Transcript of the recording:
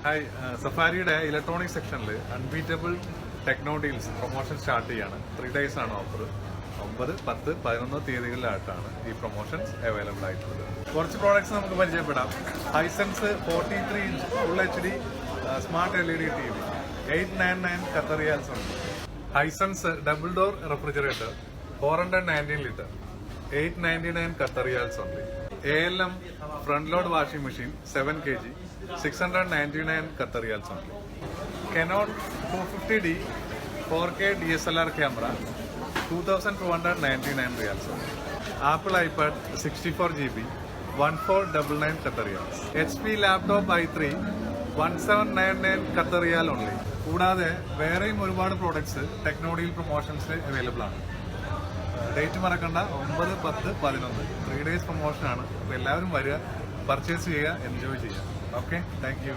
Hi സഫാരിയുടെ electronic സെക്ഷനിൽ unbeatable techno deals promotion start ചെയ്യാണ് 3 days ആണ് ഓഫർ 9, 10, 11 തീയതികളിലായിട്ടാണ് ഈ പ്രൊമോഷൻസ് അവൈലബിൾ ആയിട്ടുള്ളത്. കുറച്ച് പ്രോഡക്ട്സ് നമുക്ക് പരിചയപ്പെടാം. Hisense 43 inch full HD smart LED TV 899 Qatar riyals ഉണ്ട്. Hisense double door refrigerator 419 litre 899 Qatar riyals ഉണ്ട്. ALM front load washing machine 7 kg 699 Qatar riyals only. Canon 250D 4K DSLR camera 2299 riyals only. Apple iPad 64GB 1499 Qatar riyals. HP laptop i3 1799 Qatar riyal only. കൂടാതെ വേറെയും ഒരുപാട് products ടെക്നോഡിയിൽ promotions available ആണ്. Date മറക്കണ്ട, 9, 10, 11 3 days പ്രൊമോഷനാണ്. അപ്പോൾ എല്ലാവരും വരിക, purchase ചെയ്യുക, enjoy ചെയ്യുക. Okay, thank you.